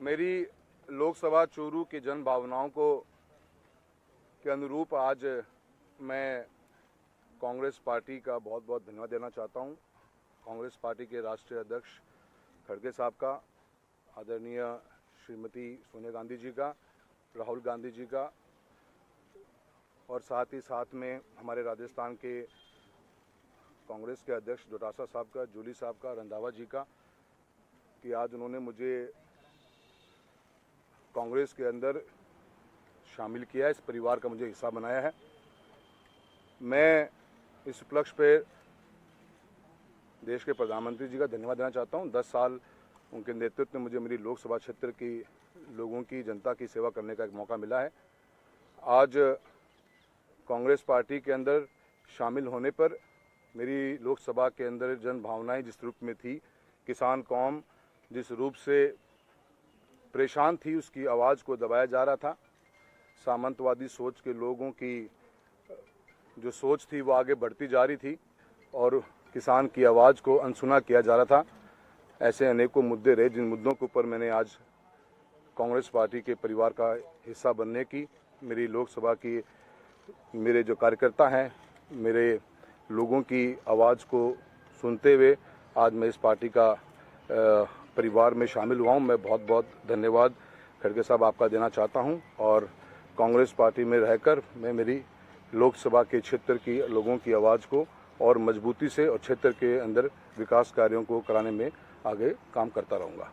मेरी लोकसभा चूरू की जन भावनाओं को के अनुरूप आज मैं कांग्रेस पार्टी का बहुत बहुत धन्यवाद देना चाहता हूं। कांग्रेस पार्टी के राष्ट्रीय अध्यक्ष खड़गे साहब का, आदरणीय श्रीमती सोनिया गांधी जी का, राहुल गांधी जी का, और साथ ही साथ में हमारे राजस्थान के कांग्रेस के अध्यक्ष डोटासरा साहब का, जूली साहब का, रंधावा जी का, कि आज उन्होंने मुझे कांग्रेस के अंदर शामिल किया है, इस परिवार का मुझे हिस्सा बनाया है। मैं इस उपलक्ष्य पे देश के प्रधानमंत्री जी का धन्यवाद देना चाहता हूं। 10 साल उनके नेतृत्व में मुझे मेरी लोकसभा क्षेत्र की लोगों की, जनता की सेवा करने का एक मौका मिला है। आज कांग्रेस पार्टी के अंदर शामिल होने पर मेरी लोकसभा के अंदर जन भावनाएं जिस रूप में थी, किसान कौम जिस रूप से परेशान थी, उसकी आवाज़ को दबाया जा रहा था। सामंतवादी सोच के लोगों की जो सोच थी वो आगे बढ़ती जा रही थी और किसान की आवाज़ को अनसुना किया जा रहा था। ऐसे अनेकों मुद्दे रहे जिन मुद्दों के ऊपर मैंने आज कांग्रेस पार्टी के परिवार का हिस्सा बनने की, मेरी लोकसभा की मेरे जो कार्यकर्ता हैं, मेरे लोगों की आवाज़ को सुनते हुए आज मैं इस पार्टी का परिवार में शामिल हुआ हूँ। मैं बहुत बहुत धन्यवाद खड़गे साहब आपका देना चाहता हूँ और कांग्रेस पार्टी में रहकर मैं मेरी लोकसभा के क्षेत्र की लोगों की आवाज़ को और मजबूती से और क्षेत्र के अंदर विकास कार्यों को कराने में आगे काम करता रहूँगा।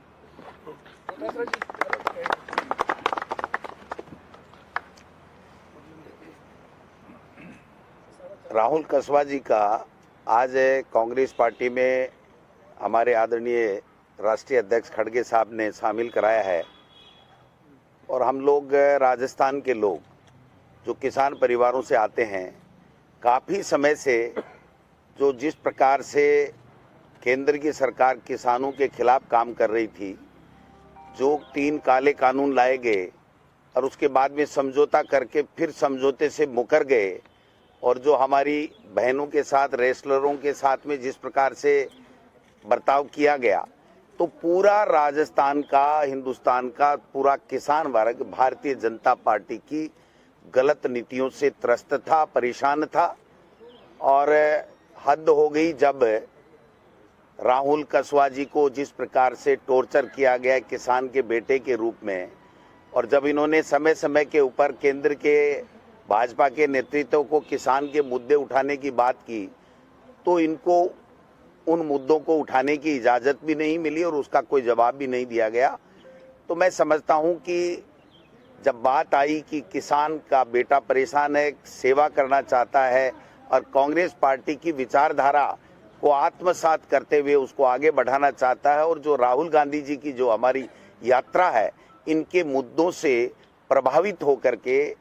राहुल कसवा जी का आज कांग्रेस पार्टी में हमारे आदरणीय राष्ट्रीय अध्यक्ष खड़गे साहब ने शामिल कराया है और हम लोग राजस्थान के लोग जो किसान परिवारों से आते हैं, काफ़ी समय से जो जिस प्रकार से केंद्र की सरकार किसानों के खिलाफ काम कर रही थी, जो 3 काले कानून लाए गए और उसके बाद में समझौता करके फिर समझौते से मुकर गए, और जो हमारी बहनों के साथ, रेसलरों के साथ में जिस प्रकार से बर्ताव किया गया, तो पूरा राजस्थान का, हिंदुस्तान का पूरा किसान वर्ग भारतीय जनता पार्टी की गलत नीतियों से त्रस्त था, परेशान था। और हद हो गई जब राहुल कसवा जी को जिस प्रकार से टॉर्चर किया गया किसान के बेटे के रूप में, और जब इन्होंने समय समय के ऊपर केंद्र के भाजपा के नेतृत्व को किसान के मुद्दे उठाने की बात की, तो इनको उन मुद्दों को उठाने की इजाज़त भी नहीं मिली और उसका कोई जवाब भी नहीं दिया गया। तो मैं समझता हूं कि जब बात आई कि किसान का बेटा परेशान है, सेवा करना चाहता है और कांग्रेस पार्टी की विचारधारा को आत्मसात करते हुए उसको आगे बढ़ाना चाहता है, और जो राहुल गांधी जी की जो हमारी यात्रा है, इनके मुद्दों से प्रभावित होकर के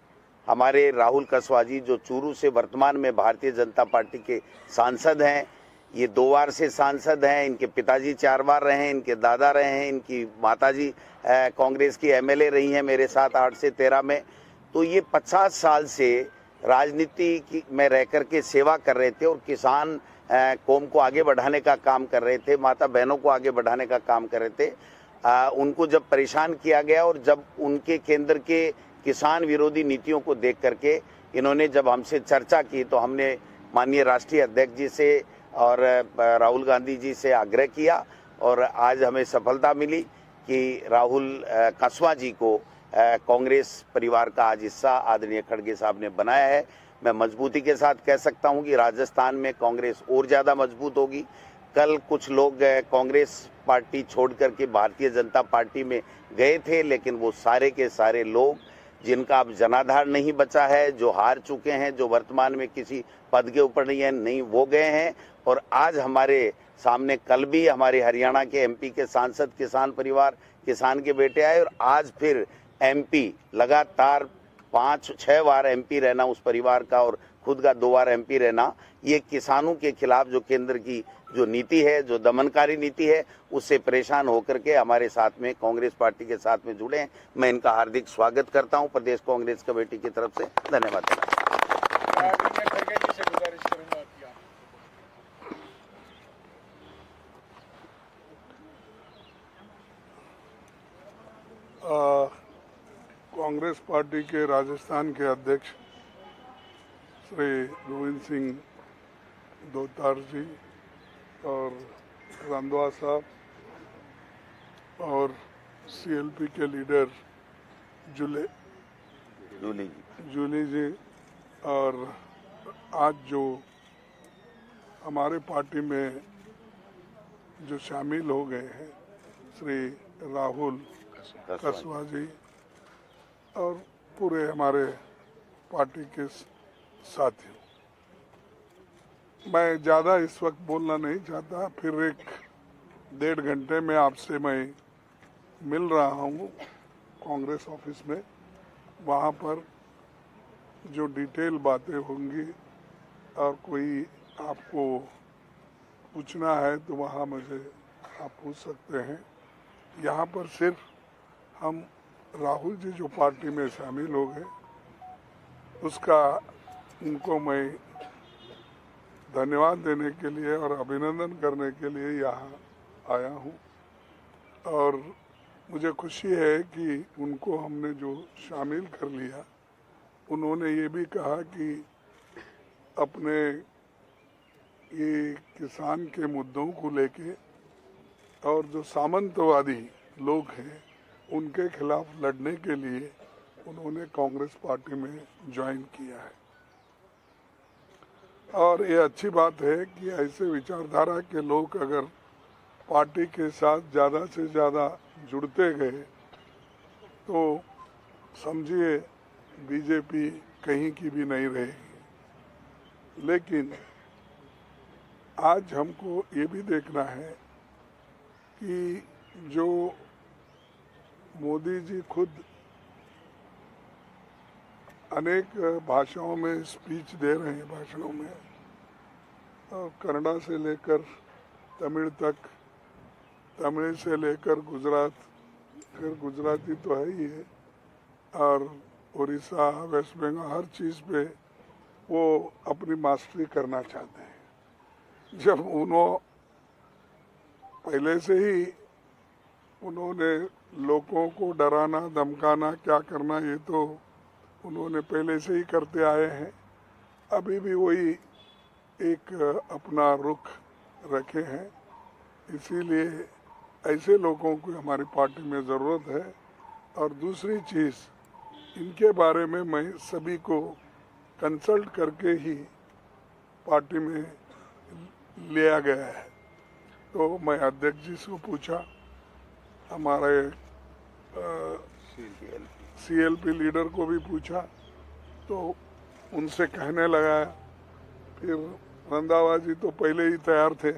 हमारे राहुल कसवा जी जो चूरू से वर्तमान में भारतीय जनता पार्टी के सांसद हैं, ये 2 बार से सांसद हैं, इनके पिताजी 4 बार रहे हैं, इनके दादा रहे हैं, इनकी माताजी कांग्रेस की एमएलए रही हैं मेरे साथ 8 से 13 में। तो ये 50 साल से राजनीति में रह कर के सेवा कर रहे थे और किसान कौम को आगे बढ़ाने का काम कर रहे थे, माता बहनों को आगे बढ़ाने का काम कर रहे थे। उनको जब परेशान किया गया और जब उनके केंद्र के किसान विरोधी नीतियों को देख करके इन्होंने जब हमसे चर्चा की, तो हमने माननीय राष्ट्रीय अध्यक्ष जी से और राहुल गांधी जी से आग्रह किया और आज हमें सफलता मिली कि राहुल कसवा जी को कांग्रेस परिवार का आज हिस्सा आदरणीय खड़गे साहब ने बनाया है। मैं मजबूती के साथ कह सकता हूं कि राजस्थान में कांग्रेस और ज़्यादा मजबूत होगी। कल कुछ लोग कांग्रेस पार्टी छोड़ करके भारतीय जनता पार्टी में गए थे, लेकिन वो सारे के सारे लोग जिनका अब जनाधार नहीं बचा है, जो हार चुके हैं, जो वर्तमान में किसी पद के ऊपर नहीं वो गए हैं। और आज हमारे सामने कल भी हमारे हरियाणा के एमपी के सांसद किसान परिवार, किसान के बेटे आए, और आज फिर एमपी लगातार 5-6 बार एमपी रहना उस परिवार का और खुद का 2 बार एमपी रहना, ये किसानों के खिलाफ जो केंद्र की जो नीति है, जो दमनकारी नीति है, उससे परेशान होकर के हमारे साथ में कांग्रेस पार्टी के साथ में जुड़े हैं। मैं इनका हार्दिक स्वागत करता हूं प्रदेश कांग्रेस कमेटी की तरफ से। धन्यवाद कांग्रेस पार्टी के राजस्थान के अध्यक्ष श्री गोविंद सिंह दोतार जी और रंधवा साहब और सीएलपी के लीडर जूली जी और आज जो हमारे पार्टी में जो शामिल हो गए हैं श्री राहुल कसवा जी और पूरे हमारे पार्टी के साथियों, मैं ज़्यादा इस वक्त बोलना नहीं चाहता। फिर 1-1.5 घंटे में आपसे मैं मिल रहा हूँ कांग्रेस ऑफिस में, वहाँ पर जो डिटेल बातें होंगी और कोई आपको पूछना है तो वहाँ मुझे आप पूछ सकते हैं। यहाँ पर सिर्फ हम राहुल जी जो पार्टी में शामिल हो गए उसका उनको मैं धन्यवाद देने के लिए और अभिनंदन करने के लिए यहाँ आया हूँ और मुझे खुशी है कि उनको हमने जो शामिल कर लिया। उन्होंने ये भी कहा कि अपने ये किसान के मुद्दों को लेके और जो सामंतवादी लोग हैं उनके खिलाफ लड़ने के लिए उन्होंने कांग्रेस पार्टी में ज्वाइन किया है। और ये अच्छी बात है कि ऐसे विचारधारा के लोग अगर पार्टी के साथ ज़्यादा से ज़्यादा जुड़ते गए तो समझिए बीजेपी कहीं की भी नहीं रहेगी। लेकिन आज हमको ये भी देखना है कि जो मोदी जी खुद अनेक भाषाओं में स्पीच दे रहे हैं, भाषणों में, और कन्नड़ा से लेकर तमिल तक, तमिल से लेकर गुजरात, फिर गुजराती तो है ही है, और उड़ीसा, वेस्ट बंगाल, हर चीज़ पे वो अपनी मास्टरी करना चाहते हैं। जब पहले से ही उन्होंने लोगों को डराना धमकाना क्या करना ये तो उन्होंने पहले से ही करते आए हैं। अभी भी वही एक अपना रुख रखे हैं। इसीलिए ऐसे लोगों को हमारी पार्टी में ज़रूरत है। और दूसरी चीज़, इनके बारे में मैं सभी को कंसल्ट करके ही पार्टी में लिया गया है। तो मैं अध्यक्ष जी से पूछा, हमारे सीएलपी लीडर को भी पूछा, तो उनसे कहने लगाया। फिर रंधावा जी तो पहले ही तैयार थे।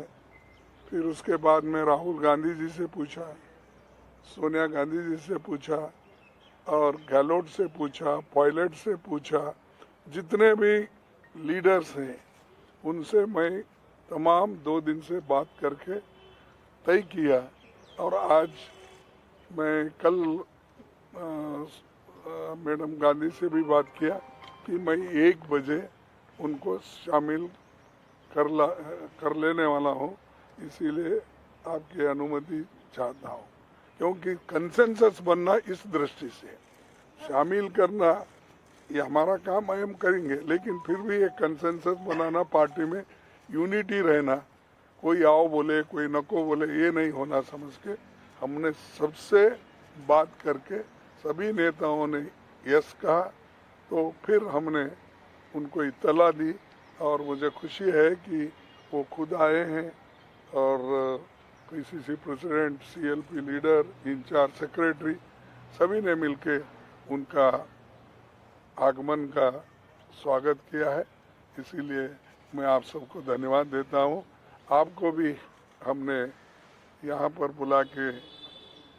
फिर उसके बाद में राहुल गांधी जी से पूछा, सोनिया गांधी जी से पूछा, और गहलोत से पूछा, पायलट से पूछा, जितने भी लीडर्स हैं उनसे मैं तमाम 2 दिन से बात करके तय किया। और आज मैं कल मैडम गांधी से भी बात किया कि मैं 1 बजे उनको शामिल कर लेने वाला हूँ। इसीलिए आपकी अनुमति चाहता हूँ, क्योंकि कंसेंसस बनना इस दृष्टि से, शामिल करना ये हमारा काम है, हम करेंगे, लेकिन फिर भी एक कंसेंसस बनाना, पार्टी में यूनिटी रहना, कोई आओ बोले कोई नको बोले ये नहीं होना समझ के हमने सबसे बात करके सभी नेताओं ने यस कहा। तो फिर हमने उनको इत्तला दी और मुझे खुशी है कि वो खुद आए हैं और PCC president, CLP leader, in charge secretary सभी ने मिलके उनका आगमन का स्वागत किया है। इसीलिए मैं आप सबको धन्यवाद देता हूँ। आपको भी हमने यहाँ पर बुला के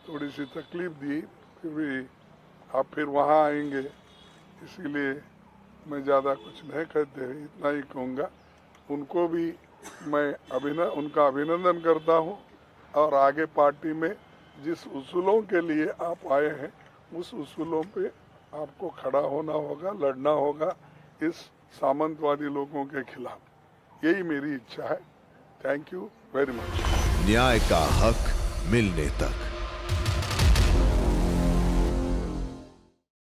थोड़ी सी तकलीफ दी, फिर भी आप फिर वहाँ आएंगे, इसीलिए मैं ज़्यादा कुछ नहीं कहते, इतना ही कहूँगा। उनको भी मैं उनका अभिनंदन करता हूँ और आगे पार्टी में जिस उसूलों के लिए आप आए हैं उस उसूलों पे आपको खड़ा होना होगा, लड़ना होगा इस सामंतवादी लोगों के खिलाफ। यही मेरी इच्छा है। Thank you very much. न्याय का हक मिलने तक।